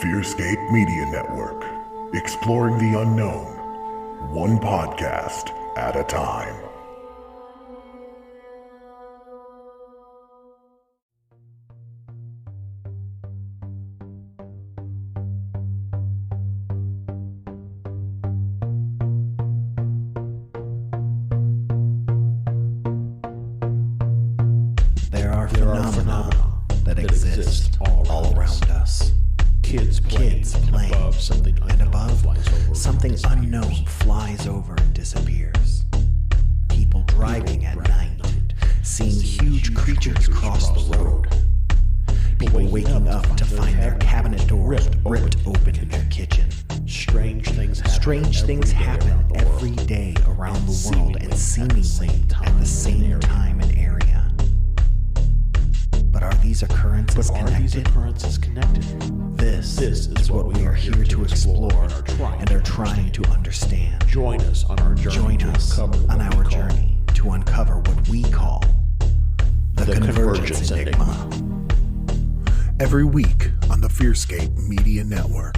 Fearscape Media Network, exploring the unknown, one podcast at a time. There are phenomena that exist all around us. Kids playing above something unknown flies over and disappears. People driving at night, seeing huge creatures cross the road. People waking up to find their cabinet doors ripped open in their kitchen. Strange things happen every day around the world and seemingly at the same time and area. But are these occurrences connected? This is what we are here to explore and are trying to understand. Join us on our journey to uncover what we call the Convergence Enigma. Every week on the Fearscape Media Network.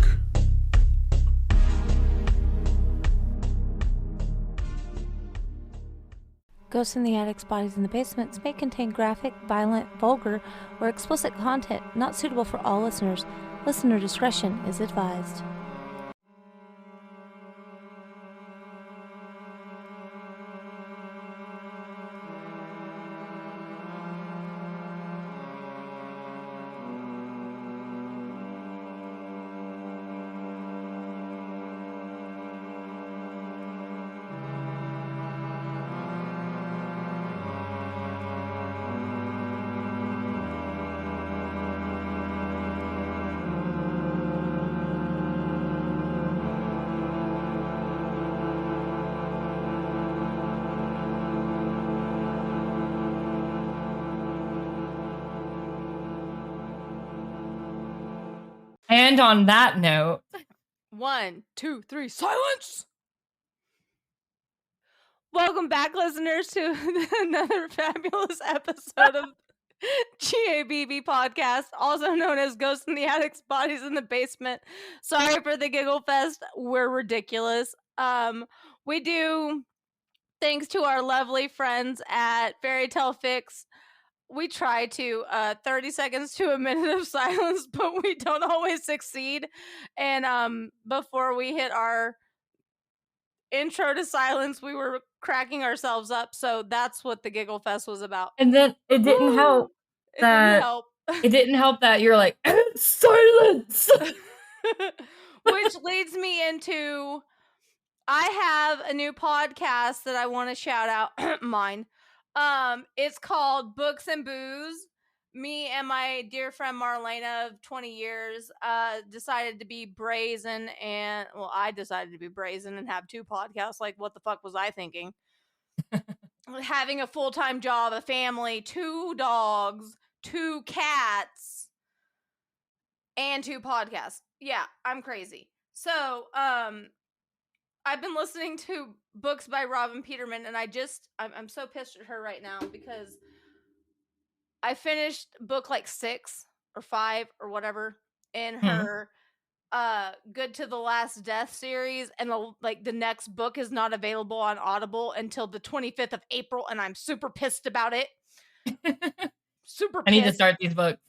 Ghosts in the Attics, Bodies in the Basements may contain graphic, violent, vulgar, or explicit content not suitable for all listeners. Listener discretion is advised. And on that note, 1, 2, 3, silence! Welcome back, listeners, to another fabulous episode of GABB podcast, also known as Ghosts in the Attics, Bodies in the Basement. Sorry for the giggle fest. We're ridiculous. We do, thanks to our lovely friends at Fairy Tale Fix, we try to 30 seconds to a minute of silence, but we don't always succeed. And before we hit our intro to silence, we were cracking ourselves up. So that's what the Giggle Fest was about. and then it didn't help that it didn't help that you're like silence. Which leads me into, I have a new podcast that I want to shout out. Mine. It's called Books and Booze. Me and my dear friend Marlena of 20 years decided to be brazen, and I decided to be brazen and have two podcasts. Like, what the fuck was I thinking? Having a full-time job, a family, 2 dogs, 2 cats, and 2 podcasts. Yeah, I'm crazy. So, I've been listening to books by Robin Peterman, and I'm so pissed at her right now because I finished book like 6 or 5 or whatever in her Good to the Last Death series, and the next book is not available on Audible until the 25th of April, and I'm super pissed about it. Super pissed. I need to start these books.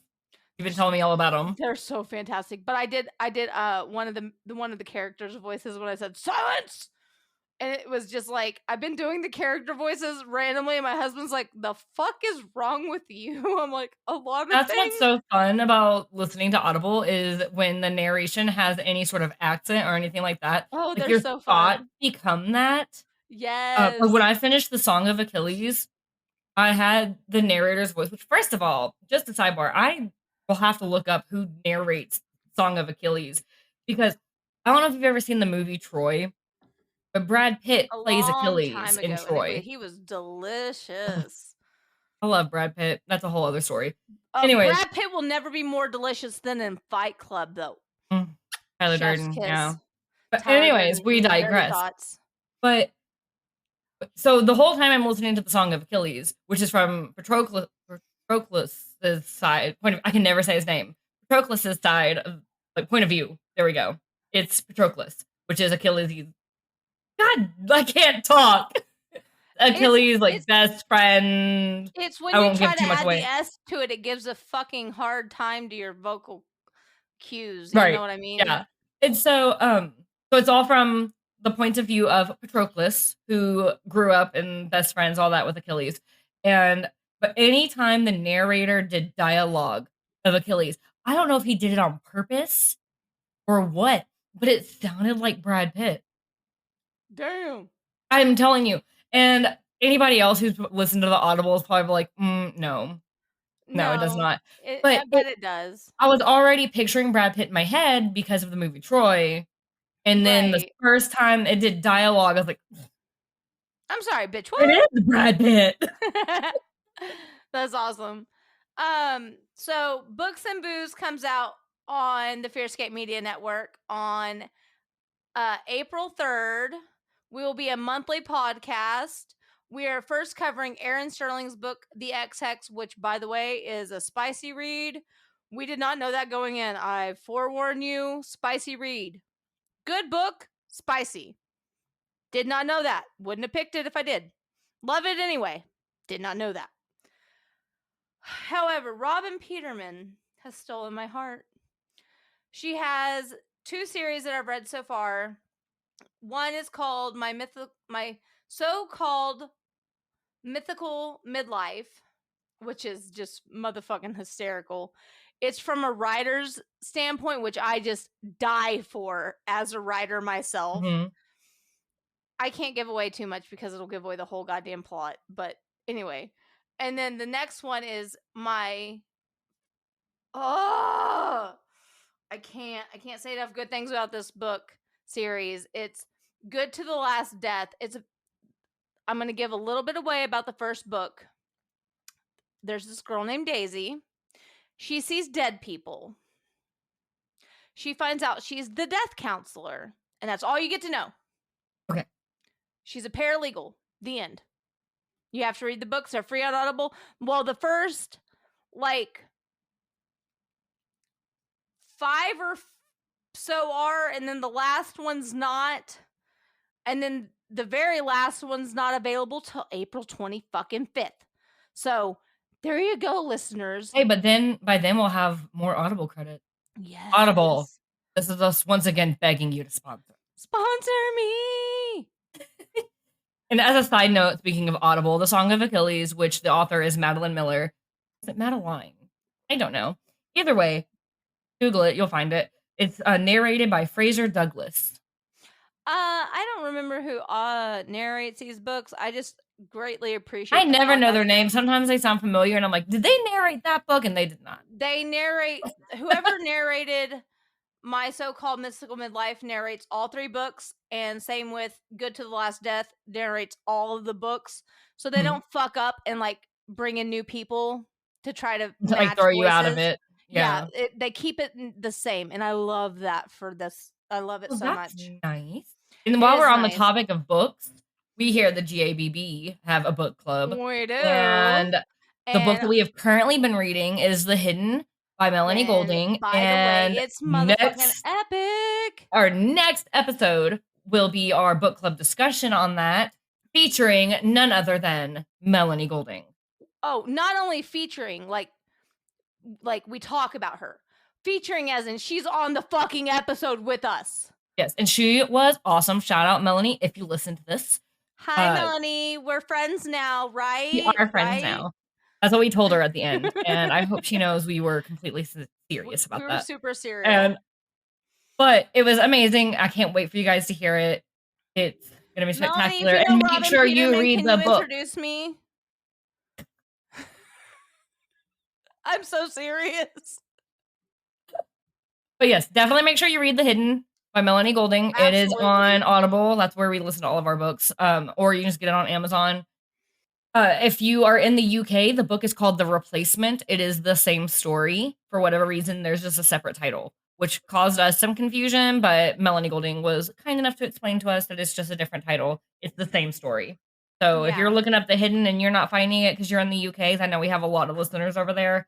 You've been telling me all about them. They're so fantastic. But I did one of the characters' voices when I said silence. And it was just like, I've been doing the character voices randomly, and my husband's like, the fuck is wrong with you? I'm like, a lot of That's things. what's so fun about listening to Audible is when the narration has any sort of accent or anything like that. Oh, like they're your so thought fun. become that. Yes. When I finished the Song of Achilles, I had the narrator's voice, which, first of all, just a sidebar, I will have to look up who narrates Song of Achilles, because I don't know if you've ever seen the movie Troy, but Brad Pitt plays Achilles in Troy. Anyway, he was delicious. I love Brad Pitt. That's a whole other story. Anyways, Brad Pitt will never be more delicious than in Fight Club, though. Tyler Chef's Durden, kiss. yeah. But Tyler anyways, Durden, we dirty digress. thoughts. But so the whole time I'm listening to the Song of Achilles, which is from Patroclus' side. I can never say his name. Patroclus' side like point of view. There we go. It's Patroclus, which is Achilles. God, I can't talk. Achilles, like, best friend. It's when I you won't try give to too much add away. the S to it, it gives a fucking hard time to your vocal cues. Right. You know what I mean? Yeah. And so it's all from the point of view of Patroclus, who grew up and best friends, all that with Achilles. But anytime the narrator did dialogue of Achilles, I don't know if he did it on purpose or what, but it sounded like Brad Pitt. Damn. I'm telling you. And anybody else who's listened to the Audible is probably like, no, it does not. I bet it does. I was already picturing Brad Pitt in my head because of the movie Troy. And then the Right. first time it did dialogue, I was like, I'm sorry, bitch. it What? is Brad Pitt. That's awesome. So Books and Booze comes out on the Fearscape Media Network on April 3rd. We will be a monthly podcast. We are first covering Aaron Sterling's book, The X-Hex, which, by the way, is a spicy read. We did not know that going in. I forewarn you, spicy read. Good book, spicy. Did not know that. Wouldn't have picked it if I did. Love it anyway. Did not know that. However, Robin Peterman has stolen my heart. She has 2 series that I've read so far. One is called My So-Called Mythical Midlife, which is just motherfucking hysterical. It's from a writer's standpoint, which I just die for as a writer myself. Mm-hmm. I can't give away too much because it'll give away the whole goddamn plot. But anyway. And then the next one is my... Oh! I can't say enough good things about this book series. It's Good to the Last Death. I'm going to give a little bit away about the first book. There's this girl named Daisy. She sees dead people. She finds out she's the death counselor, and that's all you get to know. Okay. She's a paralegal. The end. You have to read the books. They're free on Audible. Well, the first, 5 or so are, and then the last one's not. And then the very last one's not available till April 25th. So there you go, listeners. Hey, but then by then we'll have more Audible credit. Yes. Audible. This is us once again begging you to sponsor. Sponsor me. And as a side note, speaking of Audible, The Song of Achilles, which the author is Madeline Miller. Is it Madeline? I don't know. Either way, Google it. You'll find it. It's narrated by Fraser Douglas. I don't remember who narrates these books. I just greatly appreciate. I never know their names. Sometimes they sound familiar, and I'm like, did they narrate that book? And they did not. They narrate. Whoever narrated My So-Called Mystical Midlife narrates all 3 books, and same with Good to the Last Death narrates all of the books, so they don't fuck up and bring in new people to try to match throw voices. you out of it. Yeah, they keep it the same, and I love that for this. I love it so that's much. Nice. And while we're on the topic of books, we here at the GABB have a book club. We do. And the book that we have currently been reading is The Hidden by Melanie Golding. By the way, it's motherfucking epic. Our next episode will be our book club discussion on that, featuring none other than Melanie Golding. Oh, not only featuring, like we talk about her. Featuring as in she's on the fucking episode with us. Yes, and she was awesome. Shout out, Melanie, if you listen to this. Hi, Melanie. We're friends now, right? We are friends now. That's what we told her at the end. And I hope she knows we were completely serious about that. We were super serious. But it was amazing. I can't wait for you guys to hear it. It's going to be spectacular. Melanie, and make sure you read the book. Introduce me? I'm so serious. But yes, definitely make sure you read The Hidden by Melanie Golding. Absolutely. It is on Audible. That's where we listen to all of our books. Or you can just get it on Amazon. If you are in the UK, the book is called The Replacement. It is the same story. For whatever reason, there's just a separate title, which caused us some confusion, but Melanie Golding was kind enough to explain to us that it's just a different title. It's the same story. So if you're looking up The Hidden and you're not finding it because you're in the UK, I know we have a lot of listeners over there,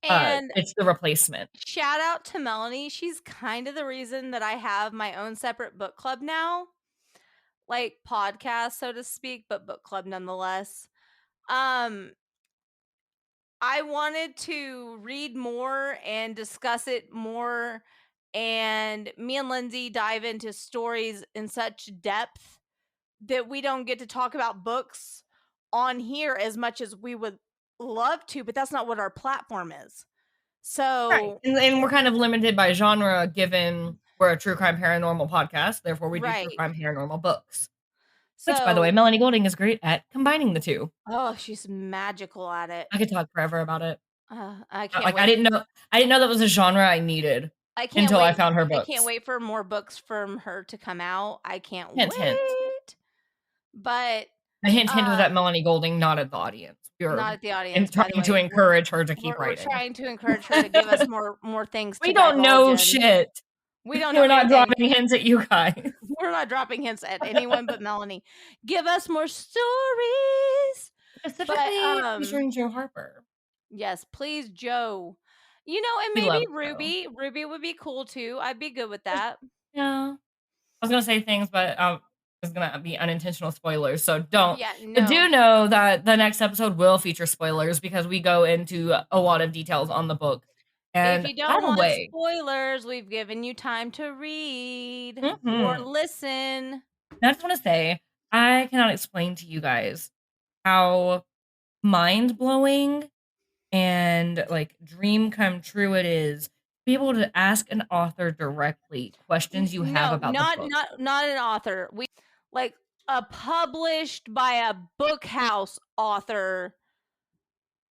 And It's the replacement. shout out to Melanie. She's kind of the reason that I have my own separate book club now. Like podcast, so to speak, but book club nonetheless. Um, I wanted to read more and discuss it more, and me and Lindsay dive into stories in such depth that we don't get to talk about books on here as much as we would love to, but that's not what our platform is. Right. So, And we're kind of limited by genre given we're a true crime paranormal podcast. Therefore, we do true right. crime paranormal books. Which, by the way, So, Melanie Golding is great at combining the two. oh, she's magical at it. I could talk forever about it. I can't Like wait. I didn't know that was a genre I needed I can't until wait. I found her I books. can't wait for more books from her to come out. I can't Hint, wait. hint. But The hint was at Melanie Golding, not at the audience. You're not at the audience. trying to encourage her to keep We're writing. trying to encourage her to give us more things. We to don't know divulge in. shit. We don't know. We're not anything. dropping hints at you guys. We're not dropping hints at anyone but Melanie. Give us more stories. Specifically featuring Joe Harper. Yes, please, Joe. You know, and We maybe love Ruby. Ruby would be cool too. I'd be good with that. Yeah. I was gonna say things, but it's gonna be unintentional spoilers, so don't. Yeah, But no. do know that the next episode will feature spoilers because we go into a lot of details on the book. And If you by don't the want way, spoilers, we've given you time to read or Mhm. listen. I just want to say I cannot explain to you guys how mind blowing and like dream come true it is to be able to ask an author directly questions you have about the book. Not an author. We like a published by a book house author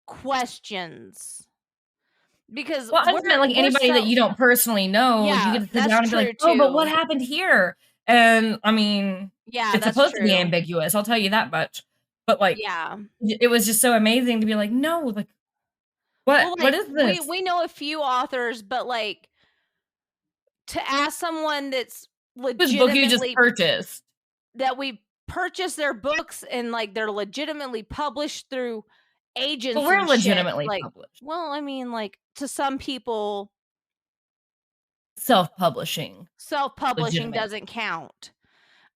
questions. Because Well, I just meant like anybody that you don't personally know, you Yeah, get to sit that's down and be like, true, "Oh, but what too. happened here?" And I mean, Yeah, it's that's supposed to be true. ambiguous. I'll tell you that much. But like, Yeah. it was just so amazing to be like, "No, like, Well, what like, is this?" we know a few authors, but like to ask someone that's Whose book you just legitimately purchased? that we purchase their books and like they're legitimately published through agents. But we're and shit. legitimately Like, published. well, I mean, like to some people, Self-publishing self-publishing legitimate. doesn't count,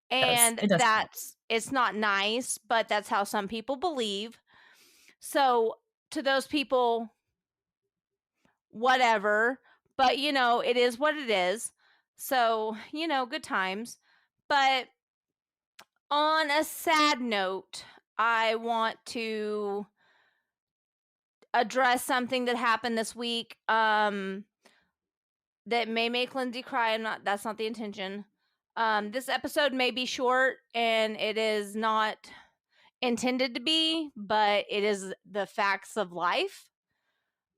and It does count. it's not nice, but that's how some people believe. So to those people, whatever, but you know, it is what it is. So, you know, good times. But on a sad note, I want to address something that happened this week that may make Lindsay cry. That's not the intention. This episode may be short and it is not intended to be, but it is the facts of life.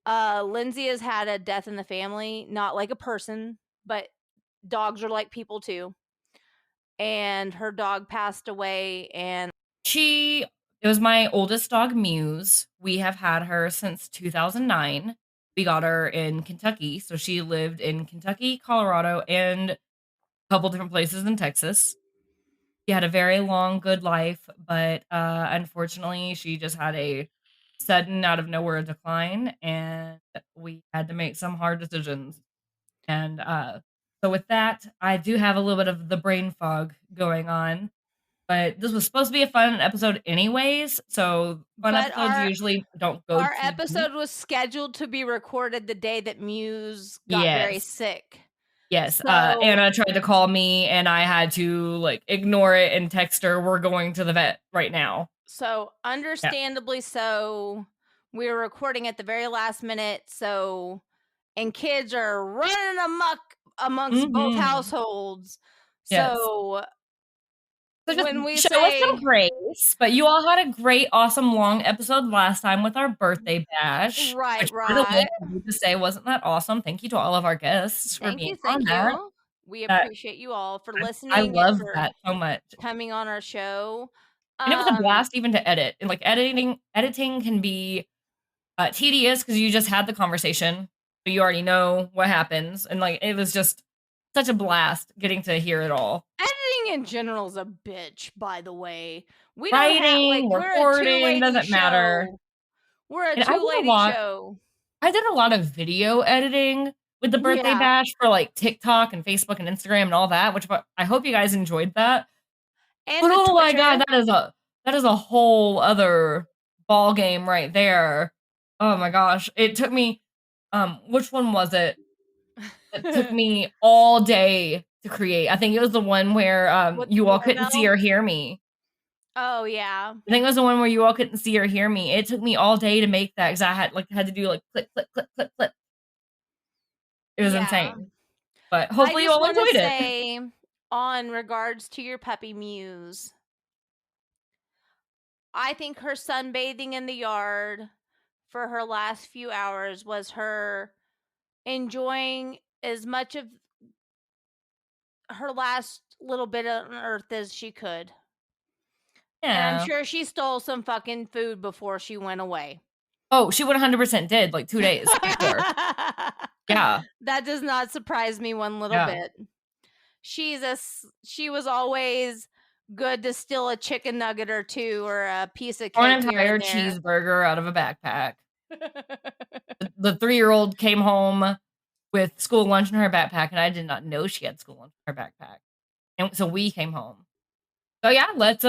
Lindsay has had a death in the family, not like a person, but dogs are like people too. And her dog passed away, and it was my oldest dog, Muse. We have had her since 2009. We got her in Kentucky, so she lived in Kentucky, Colorado, and a couple different places in Texas. She had a very long, good life, but unfortunately, she just had a sudden, out of nowhere decline, and we had to make some hard decisions. And so with that, I do have a little bit of the brain fog going on. But this was supposed to be a fun episode anyways, so fun episodes usually don't go our too episode deep. was scheduled to be recorded the day that Muse got very Yes. sick. Yes, So- Anna tried to call me, and I had to, like, ignore it and text her, "We're going to the vet right now." So, understandably so, we were recording at the very last minute, so and kids are running amok amongst both Mhm. households. Yes. So So just when we show us say some grace, but you all had a great, awesome, long episode last time with our birthday bash. Right, Which, by the way, right. I need to say, wasn't that awesome? Thank you to all of our guests for Thank being you, on thank that. you. We appreciate you all for listening I and love for that so much. coming on our show. And it was a blast even to edit. And like editing can be tedious because you just had the conversation, but you already know what happens. And like it was just such a blast getting to hear it all. Editing in general is a bitch, by the way. We Writing, don't have, like, we're a recording, two-lady doesn't matter. show. We're a And I did a two-lady lot. show. I did a lot of video editing with the birthday Yeah. bash for like TikTok and Facebook and Instagram and all that, which I hope you guys enjoyed that. And But the oh my god, Twitter. that is a whole other ball game right there. Oh my gosh. It took me which one was it? It took me all day to create. I think it was the one where With you the all couldn't see doorbell? or hear me. Oh yeah. I think it was the one where you all couldn't see or hear me. It took me all day to make that because I had to do like click, click, click, click, click. It was Yeah. insane. But I hopefully you just all want to enjoyed it. say, on regards to your puppy Muse, I think her sunbathing in the yard for her last few hours was her enjoying as much of her last little bit on earth as she could. And I'm Yeah. sure she stole some fucking food before she went away. Oh, she 100% did, like 2 days before. Yeah. That does not surprise me one little Yeah. bit. She was always good to steal a chicken nugget or two or a piece of Or an cake here entire and there. cheeseburger out of a backpack. The 3-year-old came home with school lunch in her backpack, and I did not know she had school lunch in her backpack. And so we came home. So yeah, let's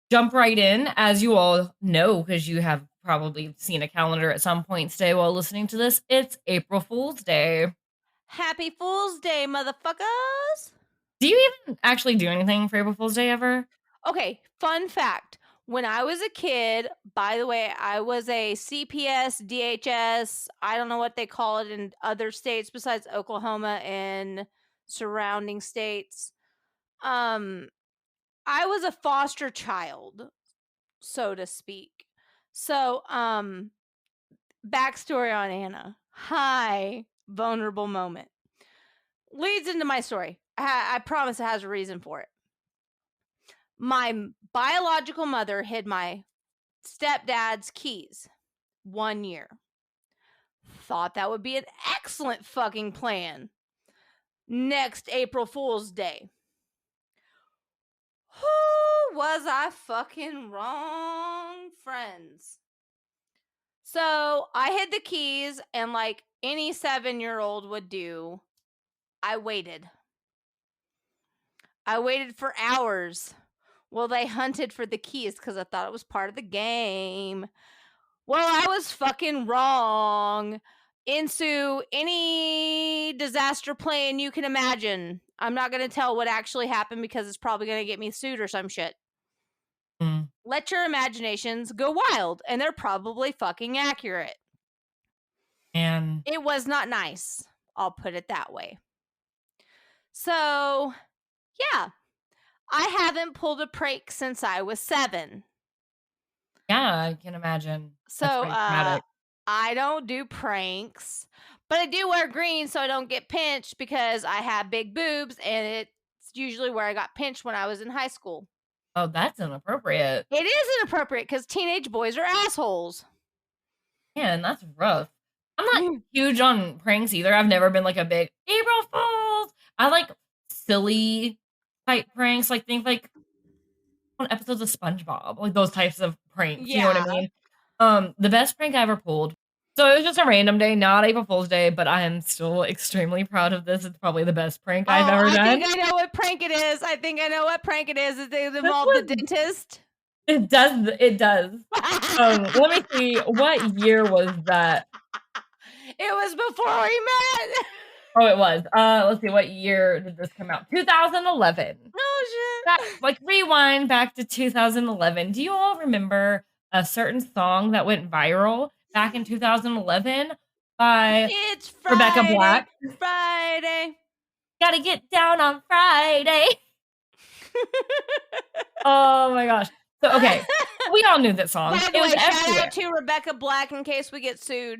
jump right in. As you all know, because you have probably seen a calendar at some point today while listening to this, it's April Fool's Day. Happy Fool's Day, motherfuckers! Do you even actually do anything for April Fool's Day ever? Okay, fun fact. When I was a kid, by the way, I was a CPS, DHS, I don't know what they call it in other states besides Oklahoma and surrounding states. I was a foster child, so to speak. So, backstory on Anna. Hi, vulnerable moment. Leads into my story. I promise it has a reason for it. My biological mother hid my stepdad's keys 1 year. Thought that would be an excellent fucking plan. Next April Fool's Day. Who was I fucking wrong, friends? So I hid the keys, and like any 7-year-old would do, I waited. I waited for hours while they hunted for the keys because I thought it was part of the game. Well, I was fucking wrong. Ensue any disaster plan you can imagine. I'm not going to tell what actually happened because it's probably going to get me sued or some shit. Let your imaginations go wild, and they're probably fucking accurate. And it was not nice. I'll put it that way. So, yeah. I haven't pulled a prank since I was 7. yeah, I can imagine. So, That's pretty traumatic. I don't do pranks, but I do wear green so I don't get pinched because I have big boobs, and it's usually where I got pinched when I was in high school. Oh, that's inappropriate. It is inappropriate because teenage boys are assholes. Man, that's rough. I'm not huge on pranks either. I've never been like a big April Fools. I like silly type pranks, like think like on episodes of SpongeBob, like those types of pranks. You know what I mean? The best prank I ever pulled. So it was just a random day, not April Fool's Day, but I am still extremely proud of this. It's probably the best prank I've ever done. I think I know what prank it is. It involved the dentist. It does. It does. Let me see. What year was that? It was before we met. Oh, it was. Let's see. What year did this come out? 2011. Oh, shit. Like, rewind back to 2011. Do you all remember a certain song that went viral back in 2011 by It's Friday, Rebecca Black? Friday. Gotta get down on Friday. Oh, my gosh. So, okay. We all knew that song. By the It was way, shout everywhere. out to Rebecca Black in case we get sued.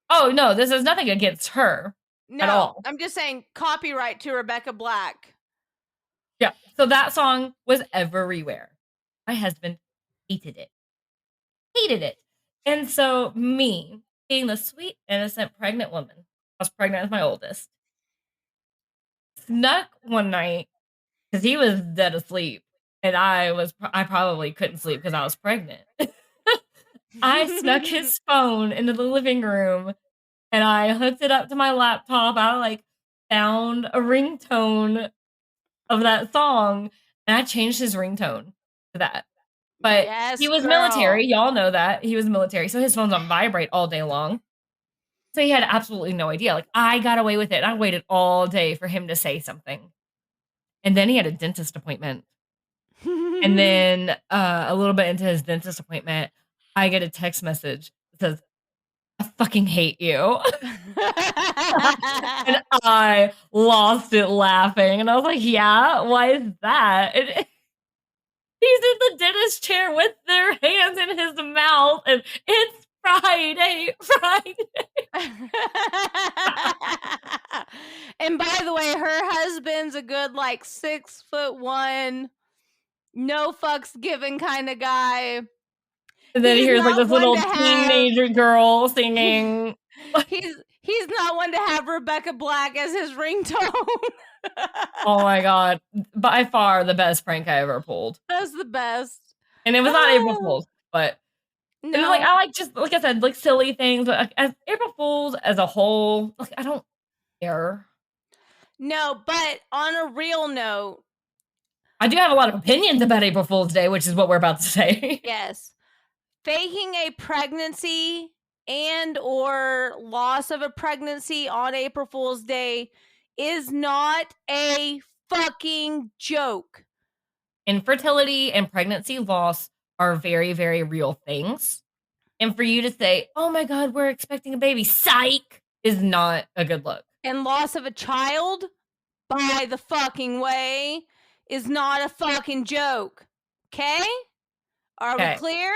Oh, no. This is nothing against her. No, at all. I'm just saying copyright to Rebecca Black. Yeah. So that song was everywhere. My husband hated it. Hated it. And so me, being the sweet, innocent, pregnant woman, I was pregnant with my oldest, snuck one night because he was dead asleep. And I probably couldn't sleep because I was pregnant. I snuck his phone into the living room and I hooked it up to my laptop. I like found a ringtone of that song, and I changed his ringtone to that. But he Yes, was girl. military. Y'all know that. He was military, so his phone's on vibrate all day long. So he had absolutely no idea. Like, I got away with it. I waited all day for him to say something. And then he had a dentist appointment. And then a little bit into his dentist appointment, I get a text message that says, I fucking hate you. And I lost it laughing. And I was like, yeah, why is that? And he's in the dentist chair with their hands in his mouth. And it's Friday. And by the way, her husband's a good like 6'1", no fucks given kind of guy. And then He's here's like not this one little to have- teenager girl singing. He's not one to have Rebecca Black as his ringtone. Oh my god. By far the best prank I ever pulled. That's the best. And it was not April Fool's, but it was like, No, I like, just like I said, like silly things. But like, as April Fool's as a whole, like, I don't care. no, but on a real note, I do have a lot of opinions about April Fool's Day, which is what we're about to say. yes, faking a pregnancy and or loss of a pregnancy on April Fool's Day is not a fucking joke. Infertility and pregnancy loss are very, very real things. And for you to say, oh my god, we're expecting a baby, psych, is not a good look. And loss of a child, by the fucking way, is not a fucking joke. Okay? Are we clear?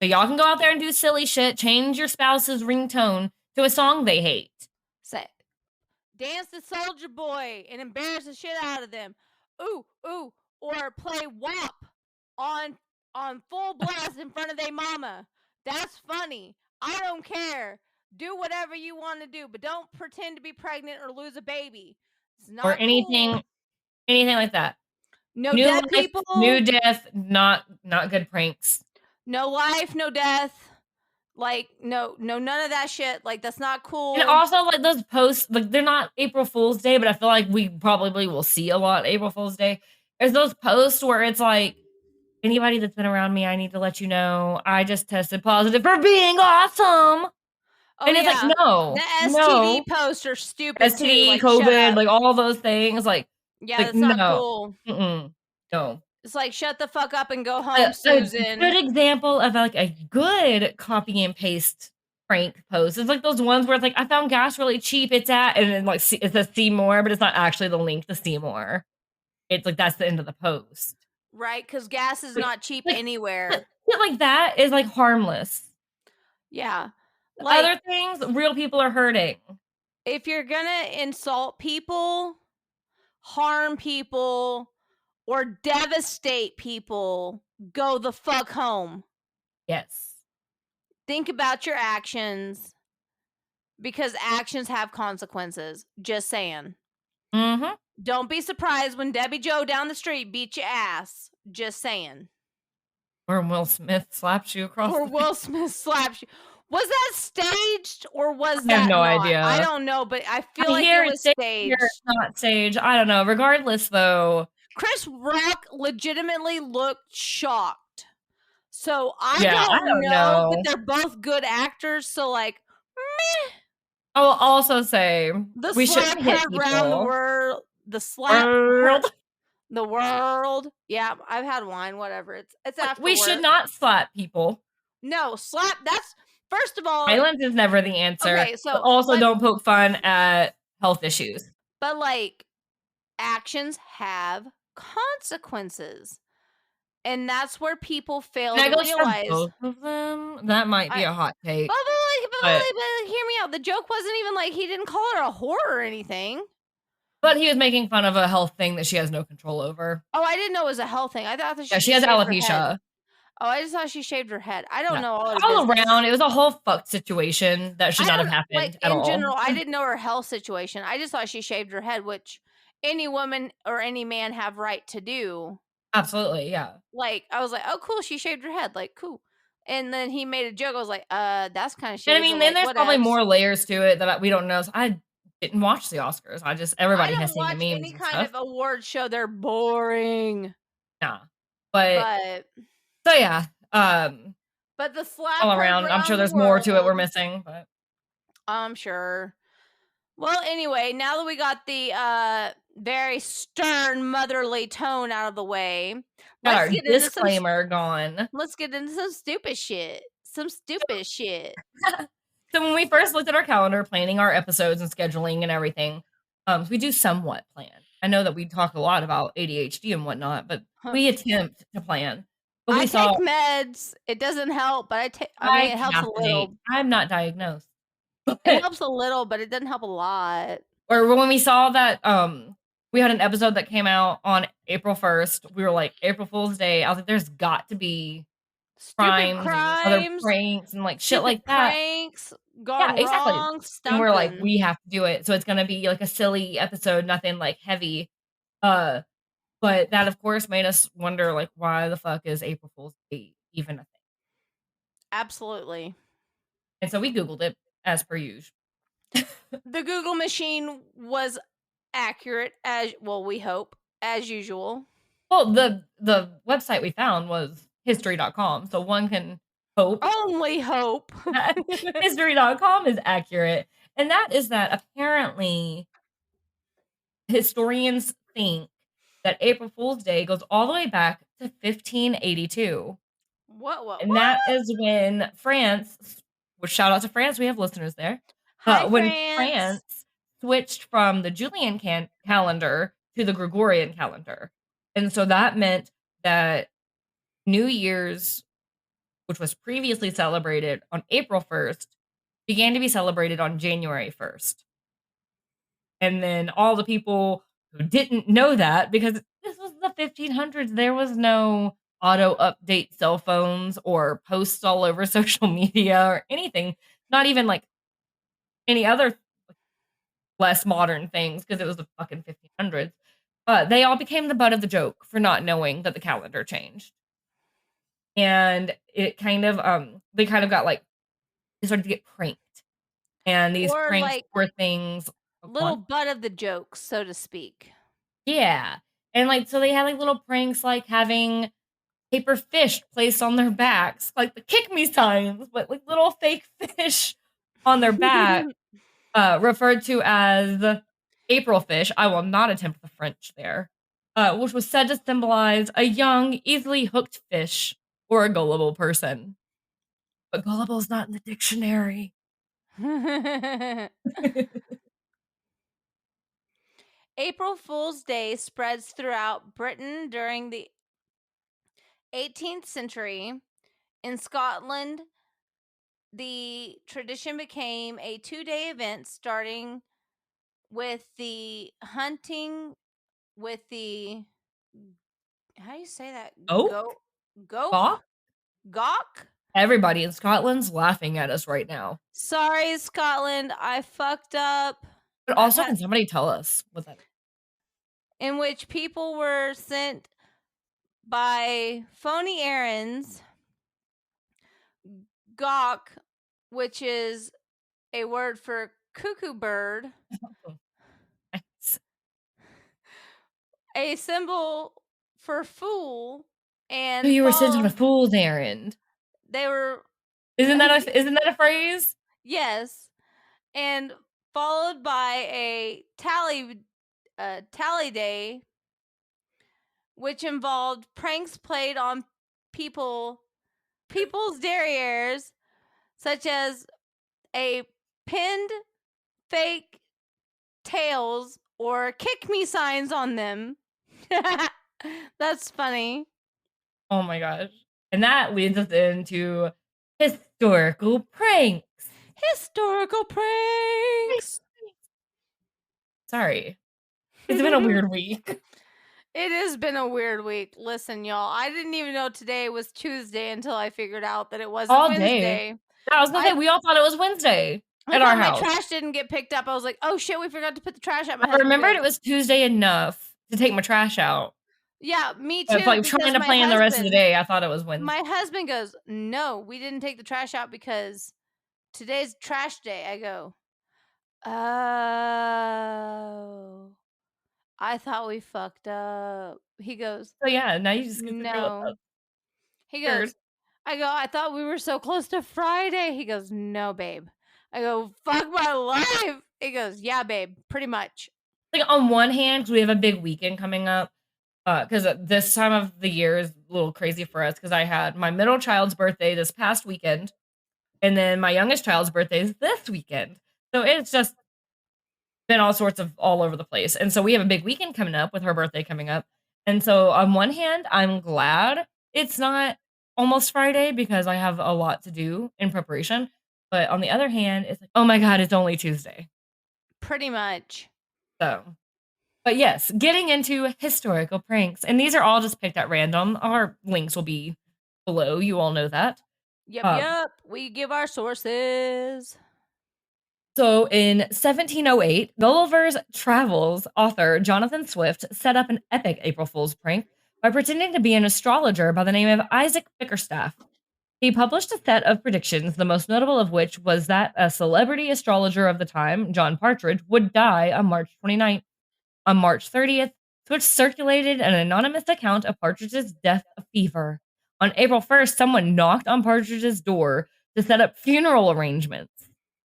So y'all can go out there and do silly shit, change your spouse's ringtone to a song they hate. Say, dance the Soldier Boy and embarrass the shit out of them. Ooh, ooh. Or play WAP on full blast in front of their mama. That's funny. I don't care. Do whatever you want to do, but don't pretend to be pregnant or lose a baby. It's not Or anything, cool. anything like that. No New dead life, people. new death, not good pranks. No life, no death. Like, no, none of that shit. Like, that's not cool. And also, like, those posts, like, they're not April Fool's Day, but I feel like we probably will see a lot April Fool's Day. There's those posts where it's like, anybody that's been around me, I need to let you know, I just tested positive for being awesome. Oh, and it's yeah. like, no. The STD posts are stupid STD, too. Like, COVID, like, all those things. Like, yeah, like, that's not cool. No. It's like, shut the fuck up and go home, Susan. A good example of like a good copy and paste prank post is like those ones where it's like, I found gas really cheap. It's at, and then like it says see more, but it's not actually the link to see more. It's like that's the end of the post, right? Because gas is not cheap anywhere. Shit like that is like harmless. Yeah, like, other things, real people are hurting. If you're gonna insult people, harm people, or devastate people, go the fuck home. Yes. Think about your actions, because actions have consequences. Just saying. Mm-hmm. Don't be surprised when Debbie Joe down the street beat your ass. Just saying. Or Will Smith slaps you across Or Will Smith slaps you. Was that staged or was that I have no not? idea. I don't know, but I feel like it was staged. It's not staged. I don't know. Regardless, though, Chris Rock legitimately looked shocked. So I don't know, but they're both good actors. So like, meh. I will also say we slap shouldn't hit heard people. Around the world. The slap heard the world. Yeah, I've had wine. Whatever. It's after. We should not slap people. No, slap. That's first of all. Violence is never the answer. Okay, so but also don't poke fun at health issues. But like, actions have consequences, and that's where people fail to realize. Both of them. That might be a hot take. But hear me out. The joke wasn't even like he didn't call her a whore or anything. But he was making fun of a health thing that she has no control over. Oh, I didn't know it was a health thing. I thought that she has alopecia. Oh, I just thought she shaved her head. I don't know all around. It was a whole fucked situation that should not have happened at all. In general, I didn't know her health situation. I just thought she shaved her head, which any woman or any man have right to do. Absolutely, yeah. Like, I was like, oh, cool, she shaved her head. Like, cool. And then he made a joke. I was like, that's kind of shitty. And I mean, but then like, there's probably whatevs. more layers to it that we don't know. So I didn't watch the Oscars. I Everybody has don't seen the watch memes any and kind stuff. of award show. They're boring. Nah. But so yeah. But the slap All heard around. I'm sure the there's more to it we're world. missing, but I'm sure. Well, anyway, now that we got the very stern motherly tone out of the way, got our let's get into disclaimer gone. Let's get into some stupid shit. Some stupid shit. So when we first looked at our calendar, planning our episodes and scheduling and everything, we do somewhat plan. I know that we talk a lot about ADHD and whatnot, but we attempt to plan. But I take meds. It doesn't help, but it helps a little. I'm not diagnosed. It helps a little, but it doesn't help a lot. Or when we saw that we had an episode that came out on April 1st, we were like, April Fool's Day. I was like, there's got to be crimes and other pranks and like shit like that. Pranks gone wrong. And we're like, we have to do it. So it's gonna be like a silly episode, nothing like heavy. But that of course made us wonder, like, why the fuck is April Fool's Day even a thing? Absolutely. And so we Googled it as per usual. The Google machine was accurate as well, we hope, as usual. Well, the website we found was history.com, so one can hope. Only hope. That history.com is accurate. And that is that apparently historians think that April Fool's Day goes all the way back to 1582. And that is when France, which shout out to France, we have listeners there. Hi, when France switched from the Julian calendar to the Gregorian calendar. And so that meant that New Year's, which was previously celebrated on April 1st, began to be celebrated on January 1st. And then all the people who didn't know that, because this was the 1500s, there was no auto update cell phones or posts all over social media or anything, not even like any other less modern things, because it was the fucking 1500s. They all became the butt of the joke for not knowing that the calendar changed. And it kind of, they kind of got like, they started to get pranked. And these pranks were things. Little butt of the joke, so to speak. Yeah. And like, so they had like little pranks, like having paper fish placed on their backs, like the kick me signs, but like little fake fish on their back, referred to as April fish. I will not attempt the French there, which was said to symbolize a young, easily hooked fish or a gullible person. But gullible is not in the dictionary. April Fool's Day spreads throughout Britain during the 18th century. In Scotland, the tradition became a 2-day event starting with the hunting with the, how do you say that? Gawk? Everybody in Scotland's laughing at us right now. Sorry, Scotland, I fucked up. But also, can somebody tell us what that is? In which people were sent by phony errands. Gawk, which is a word for cuckoo bird. Nice. A symbol for fool. And so you were sent on a fool's errand. They were. Isn't that a phrase? Yes, and followed by a tally day, which involved pranks played on people's derrieres, such as a pinned fake tails or kick me signs on them. That's funny. Oh my gosh. And that leads us into historical pranks. Historical pranks. Sorry. It's been a weird week. It has been a weird week. Listen, y'all, I didn't even know today was Tuesday until I figured out that it wasn't Wednesday. Day. I was gonna say, we all thought it was Wednesday at our house. My trash didn't get picked up. I was like, oh shit, we forgot to put the trash out. I remembered it was Tuesday enough to take my trash out. Yeah, me It's too, like because trying to plan the rest of the day. I thought it was Wednesday. my husband goes, "No, we didn't take the trash out because today's trash day." I go, "Oh, I thought we fucked up." He goes, So yeah, now you just get to deal with "No." that. He Weird. goes, I go, "I thought we were so close to Friday." He goes, "No, babe." I go, "Fuck my life." He goes, "Yeah, babe, pretty much." Like on one hand, 'cause we have a big weekend coming up. Because this time of the year is a little crazy for us because I had my middle child's birthday this past weekend, and then my youngest child's birthday is this weekend. So it's just been all sorts of all over the place. And so we have a big weekend coming up with her birthday coming up. And so on one hand, I'm glad it's not almost Friday because I have a lot to do in preparation. But on the other hand, it's like, oh my God, it's only Tuesday. Pretty much. So, but yes, getting into historical pranks. And these are all just picked at random. Our links will be below. You all know that. Yep, Um, yep. We give our sources. So in 1708, Gulliver's Travels author Jonathan Swift set up an epic April Fool's prank by pretending to be an astrologer by the name of Isaac Bickerstaff. He published a set of predictions, the most notable of which was that a celebrity astrologer of the time, John Partridge, would die on March 29th. On March 30th, Swift circulated an anonymous account of Partridge's death of fever. On April 1st, someone knocked on Partridge's door to set up funeral arrangements.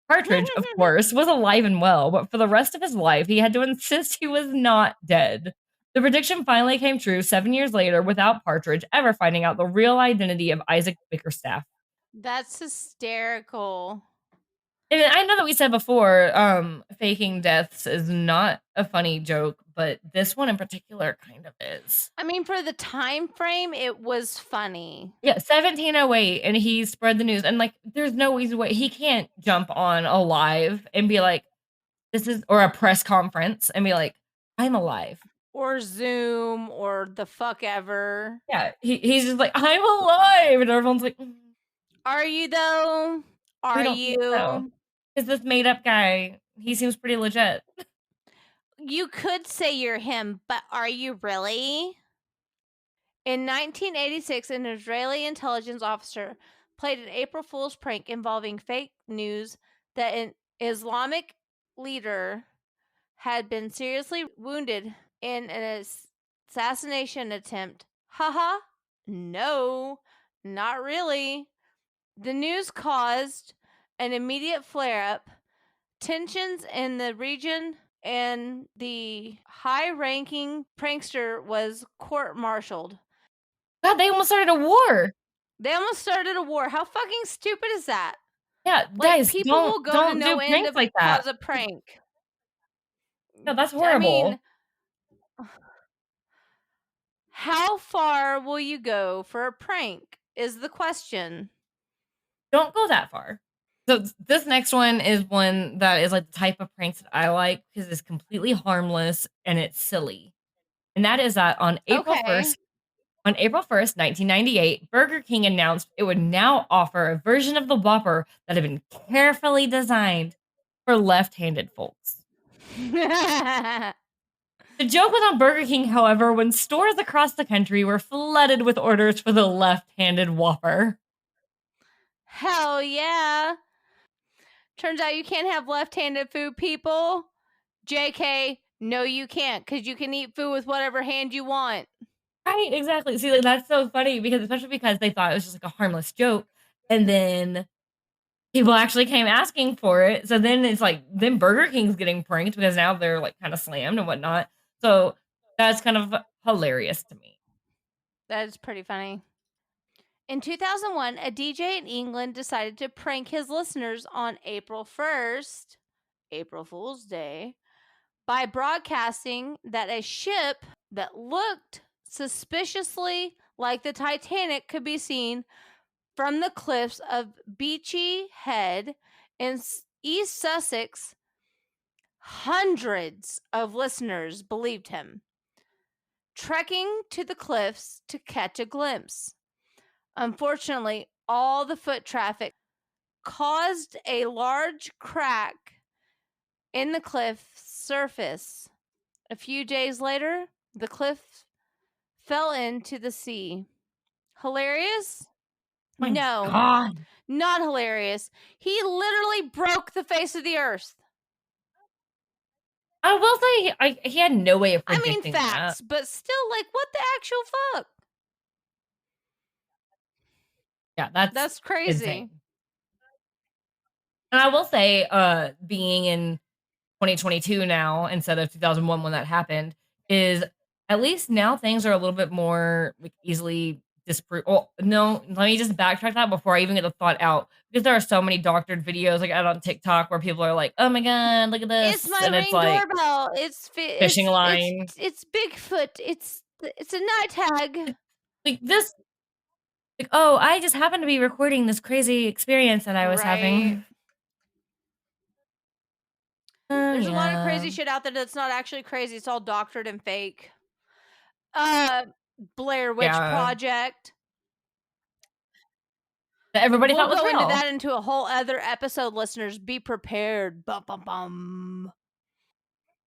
Partridge, of course, was alive and well, but for the rest of his life, he had to insist he was not dead. The prediction finally came true 7 years later without Partridge ever finding out the real identity of Isaac Bickerstaff. That's hysterical. And I know that we said before, faking deaths is not a funny joke, but this one in particular kind of is. I mean, for the time frame, it was funny. Yeah, 1708, and he spread the news, and like, there's no easy way. He can't jump on a live and be like, "This is," or a press conference and be like, "I'm alive." Or Zoom or the fuck ever. Yeah, he's just like, "I'm alive," and everyone's like, Are you though? "We Are don't think so." you? Is this made up guy? He seems pretty legit. You could say you're him, but are you really? In 1986, an Israeli intelligence officer played an April Fool's prank involving fake news that an Islamic leader had been seriously wounded in an assassination attempt. Haha, no, not really. The news caused an immediate flare up, tensions in the region, and the high ranking prankster was court martialed. God, they almost started a war. They almost started a war. How fucking stupid is that? Yeah, Like, guys, people will go to don't no do end pranks of like that. cause a prank. No, that's I horrible. mean, how far will you go for a prank is the question. Don't go that far. So this next one is one that is like the type of pranks that I like because it's completely harmless and it's silly. And that is that on April Okay. 1st, 1998, Burger King announced it would now offer a version of the Whopper that had been carefully designed for left-handed folks. The joke was on Burger King, however, when stores across the country were flooded with orders for the left-handed Whopper. Hell yeah. Turns out you can't have left-handed food, people. JK, no you can't, because you can eat food with whatever hand you want. Right, exactly. See, like, that's so funny because especially because they thought it was just like a harmless joke, and then people actually came asking for it. So then it's like then Burger King's getting pranked because now they're like kind of slammed and whatnot. So that's kind of hilarious to me. That is pretty funny. In 2001, a DJ in England decided to prank his listeners on April 1st, April Fool's Day, by broadcasting that a ship that looked suspiciously like the Titanic could be seen from the cliffs of Beachy Head in East Sussex. Hundreds of listeners believed him, trekking to the cliffs to catch a glimpse. Unfortunately, all the foot traffic caused a large crack in the cliff surface. A few days later, the cliff fell into the sea. Hilarious? My No, God. not hilarious. He literally broke the face of the earth. I will say he had no way of I mean, predicting that. facts, but still, like, what the actual fuck? Yeah, That's crazy. insane. And I will say, being in 2022 now instead of 2001 when that happened, is at least now things are a little bit more like easily disproved. Oh no, let me just backtrack that before I even get the thought out, because there are so many doctored videos like out on TikTok where people are like, "Oh my God, look at this!" It's my and Ring it's like doorbell. It's fishing line. It's Bigfoot. It's a night tag. Like this, like, oh, I just happened to be recording this crazy experience that I was Right. having. There's a lot of Yeah. crazy shit out there that's not actually crazy. It's all doctored and fake. Blair Witch Yeah. Project. That everybody We'll thought was go into real. that into a whole other episode, listeners. Be prepared. Bum, bum, bum.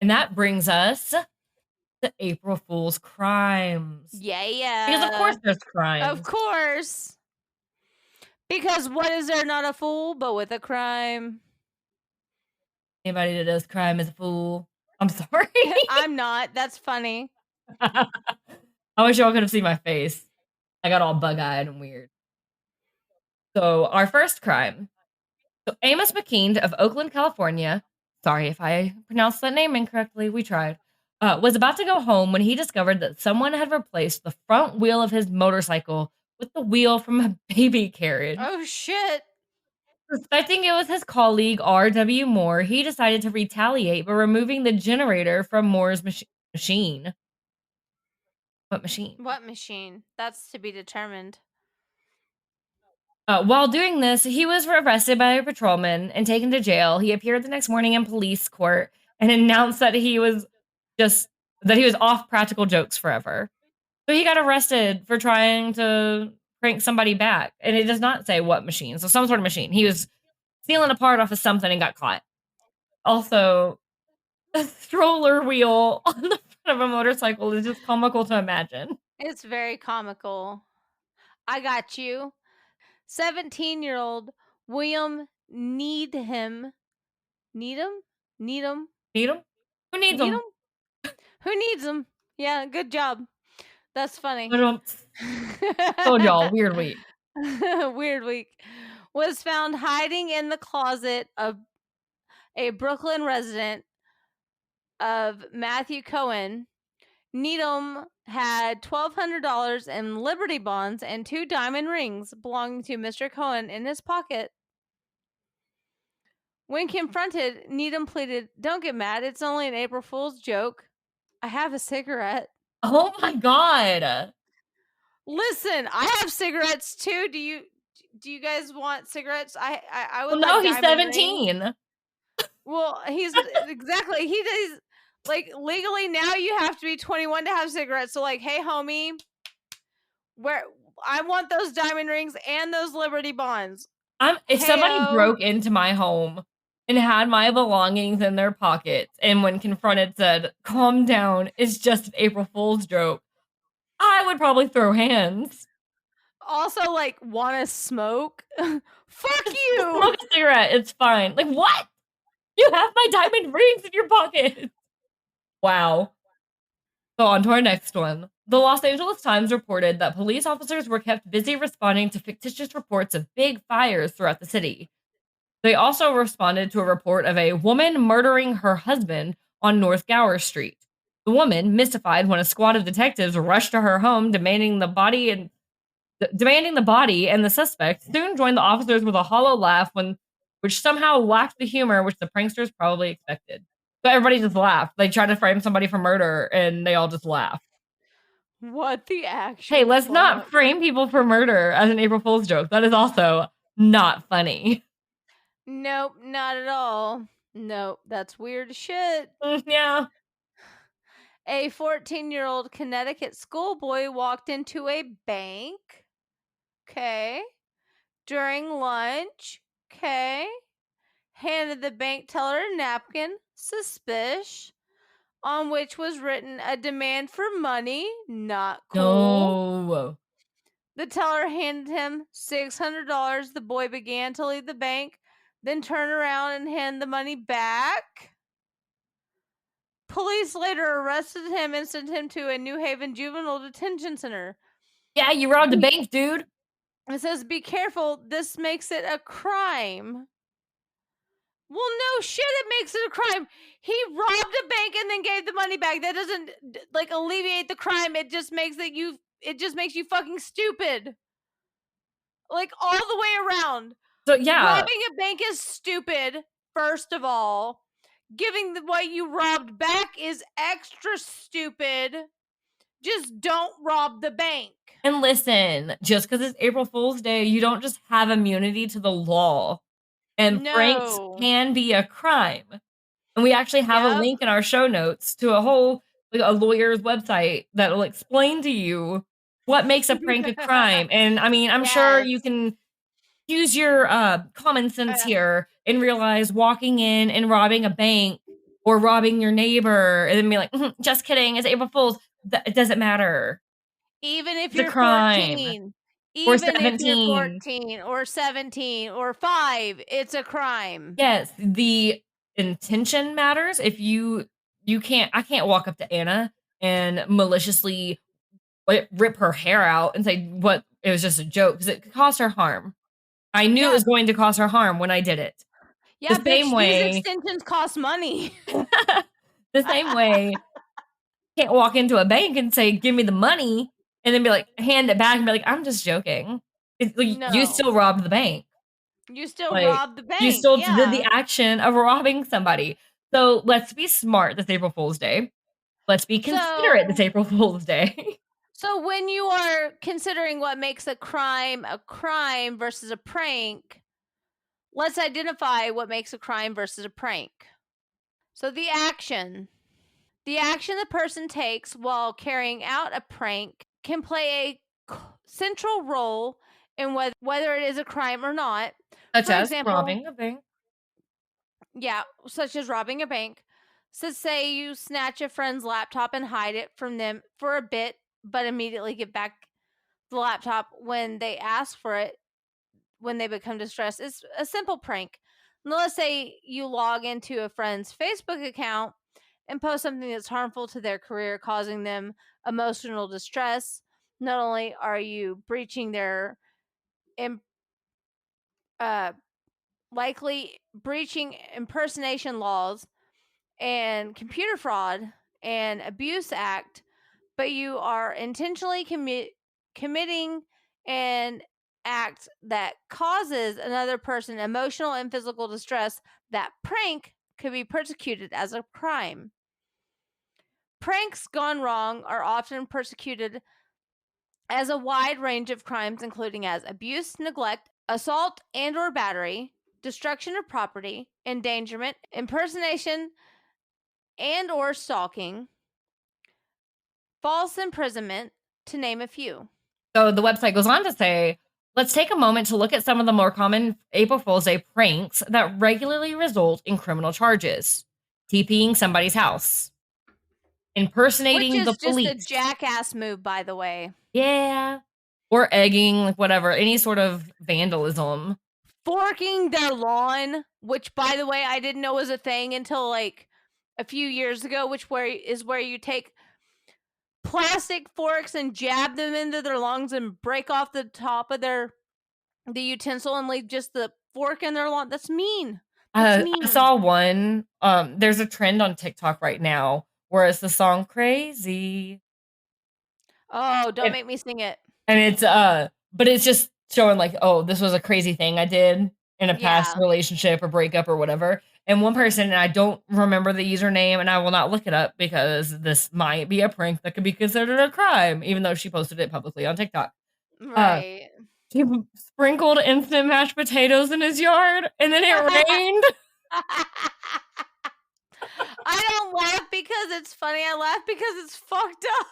And that brings us to April Fool's crimes. Yeah. Because of course there's crimes. Of course. Because what is there not a fool but with a crime? Anybody that does crime is a fool. I'm sorry. I'm not. That's funny. I wish y'all could have seen my face. I got all bug-eyed and weird. So our first crime. So Amos McKean of Oakland, California, sorry if I pronounced that name incorrectly, we tried, was about to go home when he discovered that someone had replaced the front wheel of his motorcycle with the wheel from a baby carriage. Oh, shit. Suspecting it was his colleague R.W. Moore, he decided to retaliate by removing the generator from Moore's machine. What machine? What machine? That's to be determined. While doing this, he was arrested by a patrolman and taken to jail. He appeared the next morning in police court and announced that he was off practical jokes forever. So he got arrested for trying to prank somebody back, and it does not say what machine. So some sort of machine. He was stealing a part off of something and got caught. Also, a stroller wheel on the front of a motorcycle is just comical to imagine. It's very comical. I got you. 17-year-old William Needham. Needham? Need them? Who needs them? Needham? Who needs them? Yeah, good job. That's funny. Told y'all, weird week. Weird week. Was found hiding in the closet of a Brooklyn resident of Matthew Cohen. Needham had $1,200 in Liberty bonds and 2 diamond rings belonging to Mr. Cohen in his pocket. When confronted, Needham pleaded, "Don't get mad. It's only an April Fool's joke. I have a cigarette." Oh my God. Listen, I have cigarettes too. Do you guys want cigarettes? I would Well, no, like he's diamond 17. rings. Well, he's exactly. He does, like, legally now you have to be 21 to have cigarettes. So, like, hey, homie, where I want those diamond rings and those Liberty bonds. If somebody Heyo. broke into my home and had my belongings in their pockets and when confronted said, "Calm down, it's just an April Fool's joke," I would probably throw hands. Also, like, want to smoke? Fuck you. Smoke a cigarette, it's fine. Like, what? You have my diamond rings in your pocket. Wow. So on to our next one. The Los Angeles Times reported that police officers were kept busy responding to fictitious reports of big fires throughout the city. They also responded to a report of a woman murdering her husband on North Gower Street. The woman, mystified when a squad of detectives rushed to her home demanding the body, and the suspect soon joined the officers with a hollow laugh which somehow lacked the humor which the pranksters probably expected. So everybody just laughed. They tried to frame somebody for murder and they all just laughed. What the actual Hey, let's not fuck? frame people for murder as an April Fool's joke. That is also not funny. Nope, not at all. Nope, that's weird as shit. Yeah. A 14-year-old Connecticut schoolboy walked into a bank. Okay. During lunch. Okay. Handed the bank teller a napkin. Suspicious. on which was written a demand for money. Not cool. No. The teller handed him $600. The boy began to leave the bank, then turn around and hand the money back. Police later arrested him and sent him to a New Haven juvenile detention center. Yeah, you robbed a bank, dude. It says, be careful, this makes it a crime. Well, no shit, it makes it a crime. He robbed a bank and then gave the money back. That doesn't like alleviate the crime. It just makes you fucking stupid. Like all the way around. So yeah, Robbing a bank is stupid, first of all. Giving the what you robbed back is extra stupid. Just don't rob the bank. and listen, just because it's April Fool's Day, you don't just have immunity to the law. And pranks No. can be a crime. And we actually have a Yep. link in our show notes to a whole like a lawyer's website that will explain to you what makes a prank a crime. And I mean, I'm sure you Yes. can use your common sense here and realize walking in and robbing a bank or robbing your neighbor and then be like, just kidding, it's April Fool's. It doesn't matter. Even if It's a you're crime. 14. Or Even if you're 17. 14 or 17 or 5, it's a crime. Yes, the intention matters. If I can't walk up to Anna and maliciously rip her hair out and say what it was just a joke because it could cause her harm. I knew it was going to cause her harm when I did it. Yeah, The same way, these extensions cost money. the same way, can't walk into a bank and say, "Give me the money," and then be like, hand it back and be like, "I'm just joking." It's like, No. you still robbed the bank. You still Like, robbed the bank. You still did yeah. the action of robbing somebody. So let's be smart this April Fool's Day. Let's be considerate this April Fool's Day. So when you are considering what makes a crime versus a prank, let's identify what makes a crime versus a prank. So the action the person takes while carrying out a prank can play a central role in whether it is a crime or not. Such as robbing a bank. Yeah, such as robbing a bank. So say you snatch a friend's laptop and hide it from them for a bit, but immediately give back the laptop when they ask for it, when they become distressed. It's a simple prank. Now, let's say you log into a friend's Facebook account and post something that's harmful to their career, causing them emotional distress. Not only are you breaching their likely breaching impersonation laws and computer fraud and abuse act, but you are intentionally committing an act that causes another person emotional and physical distress. That prank could be persecuted as a crime. Pranks gone wrong are often persecuted as a wide range of crimes, including as abuse, neglect, assault and or battery, destruction of property, endangerment, impersonation and or stalking, false imprisonment, to name a few. So the website goes on to say, let's take a moment to look at some of the more common April Fool's Day pranks that regularly result in criminal charges. TPing somebody's house. Impersonating the police. Which is just a jackass move, by the way. Yeah. Or egging, like whatever, any sort of vandalism. Forking their lawn, which, by the way, I didn't know was a thing until like a few years ago, where you take plastic forks and jab them into their lungs and break off the top of the utensil and leave just the fork in their lawn. That's mean. That's mean. I saw one. There's a trend on TikTok right now where it's the song "Crazy." Oh, don't make me sing it. And it's but it's just showing like, oh, this was a crazy thing I did in a past relationship or breakup or whatever. And one person, and I don't remember the username, and I will not look it up because this might be a prank that could be considered a crime, even though she posted it publicly on TikTok. Right. He sprinkled instant mashed potatoes in his yard, and then it rained. I don't laugh because it's funny. I laugh because it's fucked up.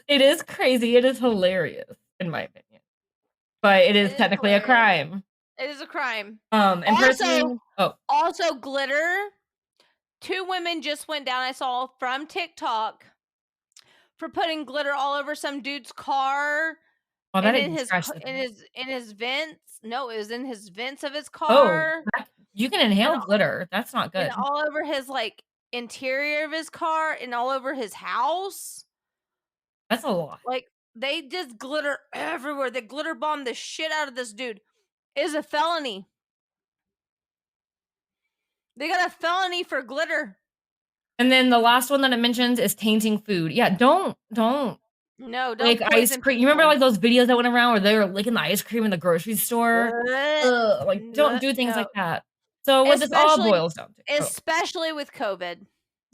It is crazy. It is hilarious, in my opinion. But it is technically a crime. It is a crime. And also glitter. 2 women just went down, I saw from TikTok, for putting glitter all over some dude's car Oh, that and in didn't his scratch ca- the in his vents. No, it was in his vents of his Oh, car you can and inhale glitter. That's not and good. all over his like interior of his car and all over his house. That's a lot. Like they just glitter everywhere. They glitter bombed the shit out of this dude. It is a felony. They got a felony for glitter. And then the last one that it mentions is tainting food. Yeah, don't No, don't like ice poison cream. You remember people. like those videos that went around where they were licking the ice cream in the grocery store? Ugh, like don't do things No. like that. So what this all boils down to, Especially with COVID.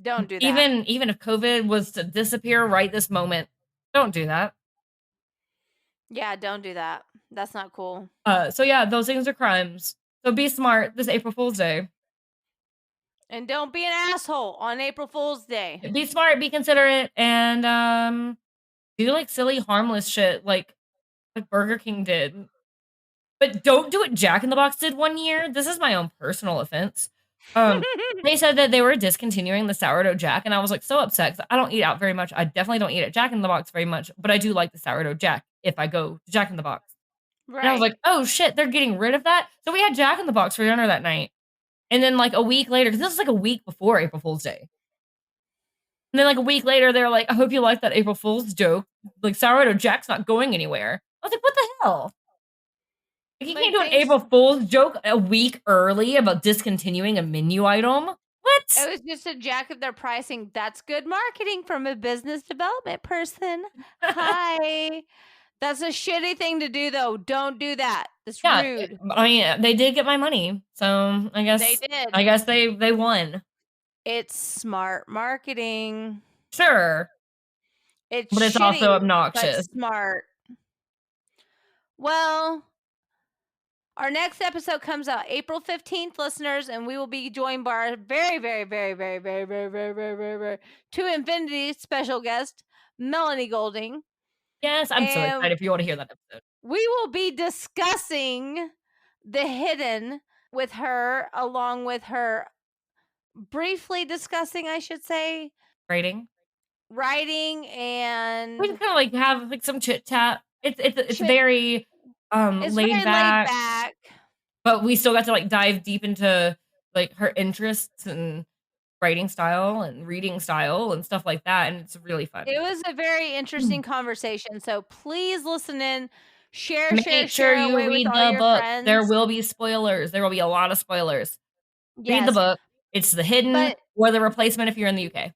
Don't do that. even if COVID was to disappear right this moment, don't do that. Yeah, don't do that. That's not cool. So yeah, those things are crimes. So be smart this April Fool's Day. And don't be an asshole on April Fool's Day. Be smart, be considerate, and do like silly, harmless shit like Burger King did. But don't do what Jack in the Box did one year. This is my own personal offense. They said that they were discontinuing the sourdough Jack, and I was like so upset because I don't eat out very much. I definitely don't eat at Jack in the Box very much, but I do like the sourdough Jack if I go to Jack in the Box. Right. And I was like, oh shit, they're getting rid of that. So we had Jack in the Box for dinner that night. And then like a week later, because this was like a week before April Fool's Day. And then like a week later, they're like, I hope you like that April Fool's joke. Like sourdough Jack's not going anywhere. I was like, what the hell? Like, you can't do an April Fool's joke a week early about discontinuing a menu item. What? It was just a jack of their pricing. That's good marketing from a business development person. Hi. That's a shitty thing to do, though. Don't do that. It's rude. I mean, they did get my money, so I guess They did. I guess they won. It's smart marketing. Sure, but it's shitty, also obnoxious. But smart. Well, our next episode comes out April 15th, listeners, and we will be joined by our very, very, very, very, very, very, very, very, very, very to infinity special guest, Melanie Golding. Yes, I'm so excited if you want to hear that episode. We will be discussing The Hidden with her, along with her briefly discussing, I should say, writing and we can kind of like have like some chit chat. It's very laid back, but we still got to like dive deep into like her interests and writing style and reading style and stuff like that, and it's really fun. It was a very interesting conversation, so please listen in, share you read the book. Friends. There will be spoilers. There will be a lot of spoilers. Yes. Read the book. It's The Hidden or The Replacement if you're in the UK.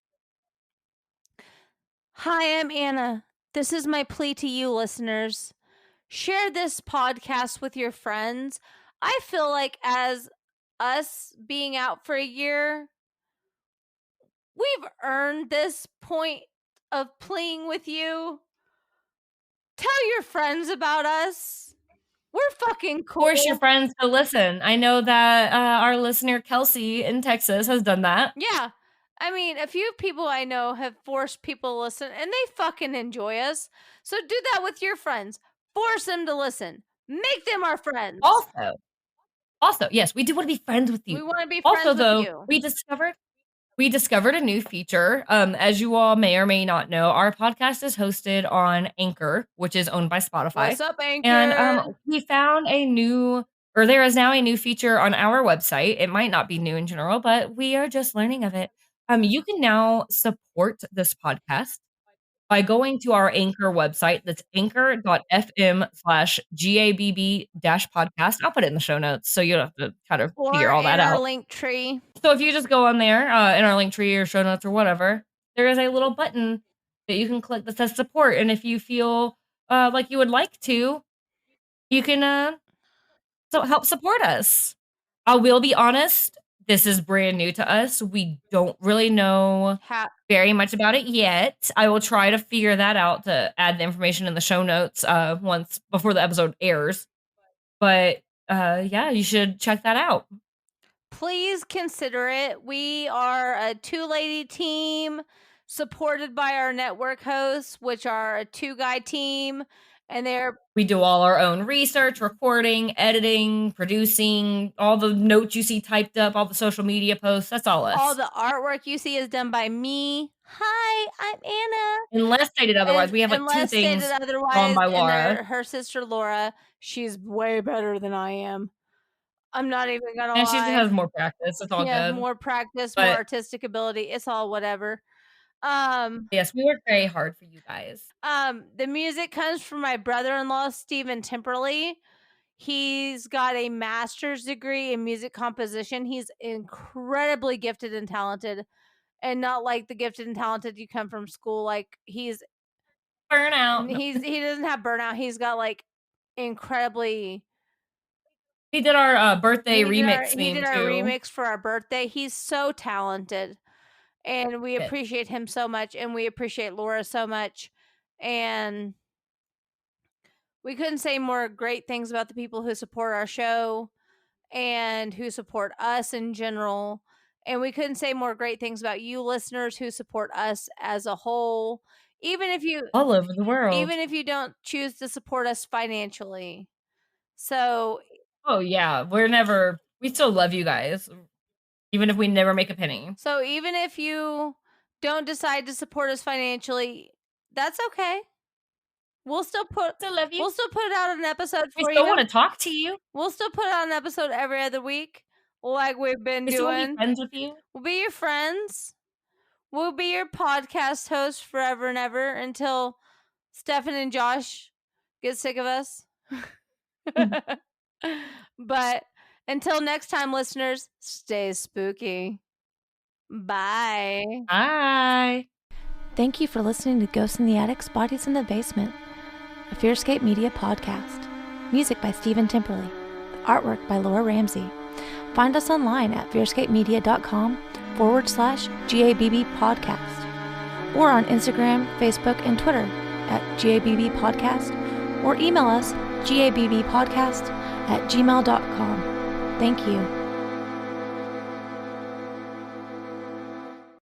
Hi, I'm Anna. This is my plea to you, listeners. Share this podcast with your friends. I feel like as us being out for a year, we've earned this point of pleading with you. Tell your friends about us. We're fucking cool. Force your friends to listen. I know that our listener Kelsey in Texas has done that. Yeah. I mean, a few people I know have forced people to listen, and they fucking enjoy us. So do that with your friends. Force them to listen. Make them our friends. Also, yes, we do want to be friends with you. We want to be friends with you. We discovered a new feature. As you all may or may not know, our podcast is hosted on Anchor, which is owned by Spotify. What's up, Anchor? And we found there is now a new feature on our website. It might not be new in general, but we are just learning of it. You can now support this podcast by going to our Anchor website. That's anchor.fm/GABB-podcast. I'll put it in the show notes so you don't have to kind of figure all that out. Or in our link tree. So if you just go on there in our link tree or show notes or whatever, there is a little button that you can click that says support. And if you feel like you would like to, you can help support us. I will be honest. This is brand new to us. We don't really know very much about it yet. I will try to figure that out to add the information in the show notes once before the episode airs. But yeah, you should check that out. Please consider it. We are a 2-lady team supported by our network hosts, which are a 2-guy team. And we do all our own research, recording, editing, producing, all the notes you see typed up, all the social media posts. That's all us. all the artwork you see is done by me. Hi, I'm Anna. Unless stated otherwise, we have like 2 Unless things stated otherwise, drawn by and Laura. her sister Laura, she's way better than I am. I'm not even gonna And she lie. just has more practice. It's all Yeah, good. more practice, more But artistic ability. It's all whatever. yes, we work very hard for you guys. The music comes from my brother-in-law, Stephen Timperley. He's got a master's degree in music composition. He's incredibly gifted and talented, and not like the gifted and talented you come from school. Like he's Burnout. No. he doesn't have burnout. He's got like incredibly. He did our birthday remix He theme did our too. remix for our birthday. He's so talented, and we Yes. appreciate him so much, and we appreciate Laura so much, and we couldn't say more great things about the people who support our show and who support us in general. And we couldn't say more great things about you listeners who support us as a whole, even if you all over the world. even if you don't choose to support us financially. So, oh yeah, we still love you guys, even if we never make a penny. so even if you don't decide to support us financially, that's okay. We'll still put Still love you. we'll still put out an episode We for still you. want to talk to you. We'll still put out an episode every other week, like we've been We still want to be doing. friends with you. We'll be your friends. We'll be your podcast hosts forever and ever until Stefan and Josh get sick of us. But until next time, listeners, stay spooky. Bye. Bye. Thank you for listening to Ghosts in the Attics, Bodies in the Basement, a Fearscape Media podcast. Music by Stephen Timperley. Artwork by Laura Ramsey. Find us online at fearscapemedia.com/GABB podcast, or on Instagram, Facebook, and Twitter at GABB podcast, or email us gabbpodcast@gmail.com. Thank you.